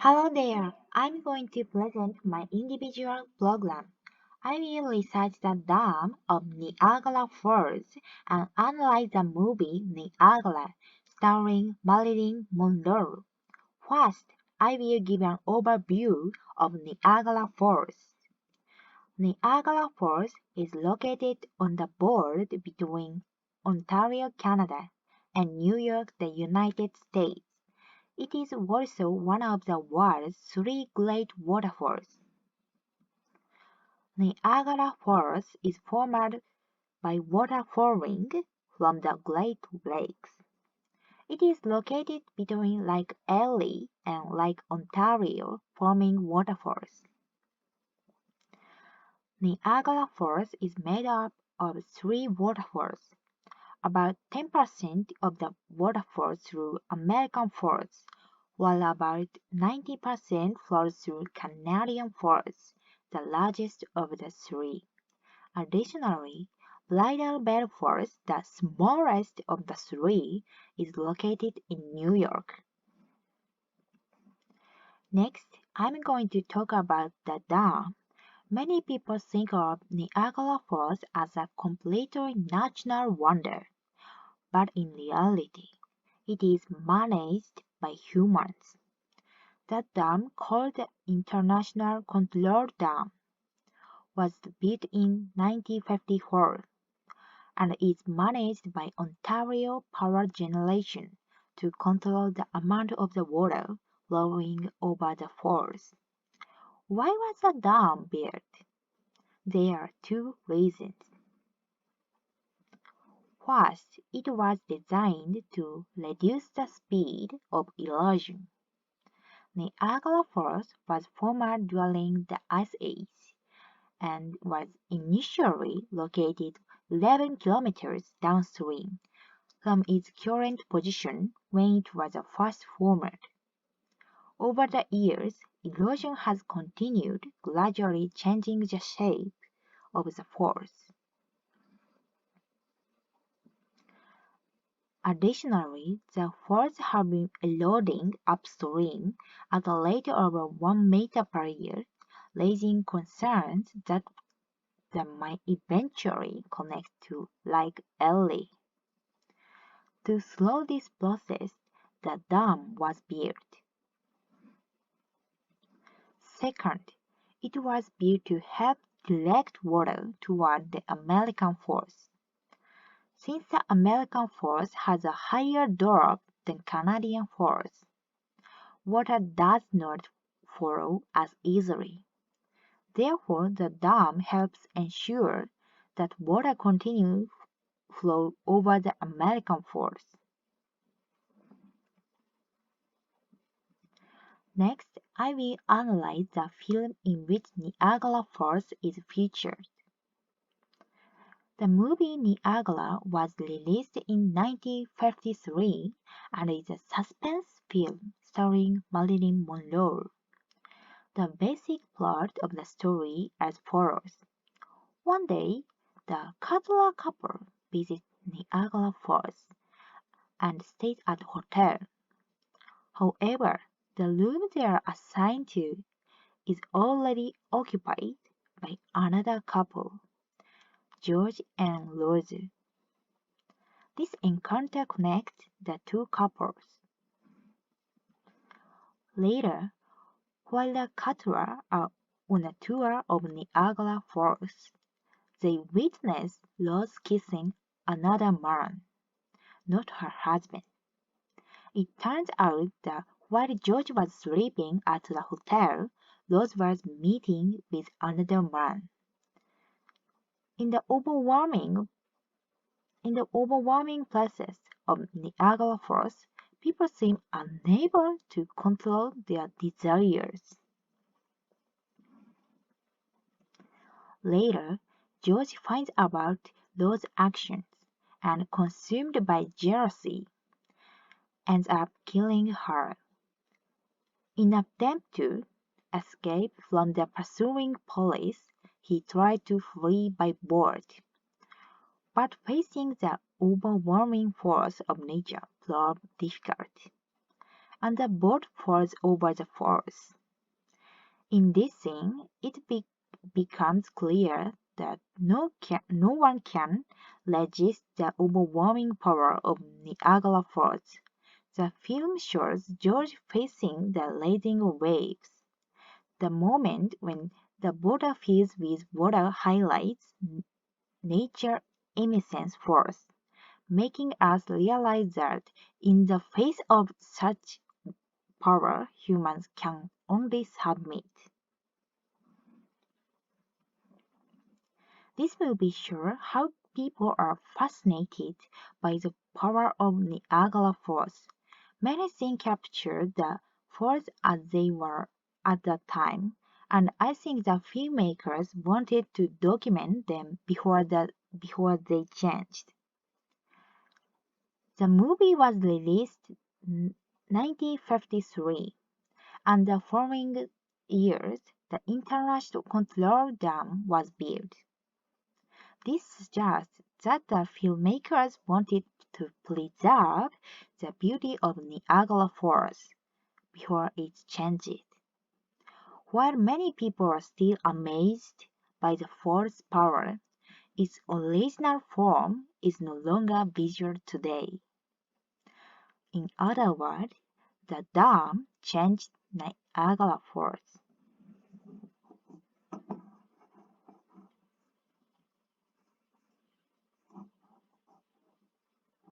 Hello there, I'm going to present my individual program. I will research the dam of Niagara Falls and analyze the movie Niagara starring Marilyn Monroe. First, I will give an overview of Niagara Falls. Niagara Falls is located on the border between Ontario, Canada, and New York, the United States. It is also one of the world's three great waterfalls. Niagara Falls is formed by water flowing from the Great Lakes. It is located between Lake Erie and Lake Ontario, forming waterfalls. Niagara Falls is made up of three waterfalls. About 10% of the water flows through American Falls, while about 90% flows through Canadian Falls, the largest of the three. Additionally, Bridal Veil Falls, the smallest of the three, is located in New York. Next, I'm going to talk about the dam. Many people think of Niagara Falls as a completely natural wonder, but in reality, it is managed by humans. The dam, called the International Control Dam, was built in 1954 and is managed by Ontario Power Generation to control the amount of the water flowing over the falls. Why was the dam built? There are two reasons. First, it was designed to reduce the speed of erosion. Niagara Falls was formed during the Ice Age and was initially located 11 kilometers downstream from its current position when it was first formed. Over the years, erosion has continued, gradually changing the shape of the falls. Additionally, the falls have been eroding upstream at a rate of over 1 meter per year, raising concerns that they might eventually connect to Lake Erie. To slow this process, the dam was built. Second, it was built to help direct water toward the American Falls. Since the American Falls has a higher drop than Canadian Falls, water does not flow as easily. Therefore, the dam helps ensure that water continues to flow over the American Falls. Next, I will analyze the film in which Niagara Falls is featured. The movie Niagara was released in 1953 and is a suspense film starring Marilyn Monroe. The basic plot of the story as follows. One day, the Cutler couple visits Niagara Falls and stays at a hotel. However, the room they are assigned to is already occupied by another couple, George and Rose. This encounter connects the two couples. Later, while the Cutler are on a tour of Niagara Falls, they witness Rose kissing another man, not her husband. It turns out that while George was sleeping at the hotel, Rose was meeting with another man. In the overwhelming process of Niagara Falls, people seem unable to control their desires. Later, George finds out Rose's actions and, consumed by jealousy, ends up killing her. In an attempt to escape from the pursuing police, he tried to flee by boat. But facing the overwhelming force of nature proved difficult. and the boat falls over the falls. In this scene, it becomes clear that no one can resist the overwhelming power of Niagara Falls. The film shows George facing the rising waves. The moment when the water fills with water highlights nature's immense force, making us realize that in the face of such power, humans can only submit. This movie shows how people are fascinated by the power of Niagara Falls. Many scenes capture the falls as they were at the time, and I think the filmmakers wanted to document them before they changed. The movie was released in 1953, and the following years the International Control Dam was built. This suggests that the filmmakers wanted to preserve the beauty of Niagara Falls before it changed. While many people are still amazed by the fall's power, its original form is no longer visual today. In other words, the dam changed Niagara Falls.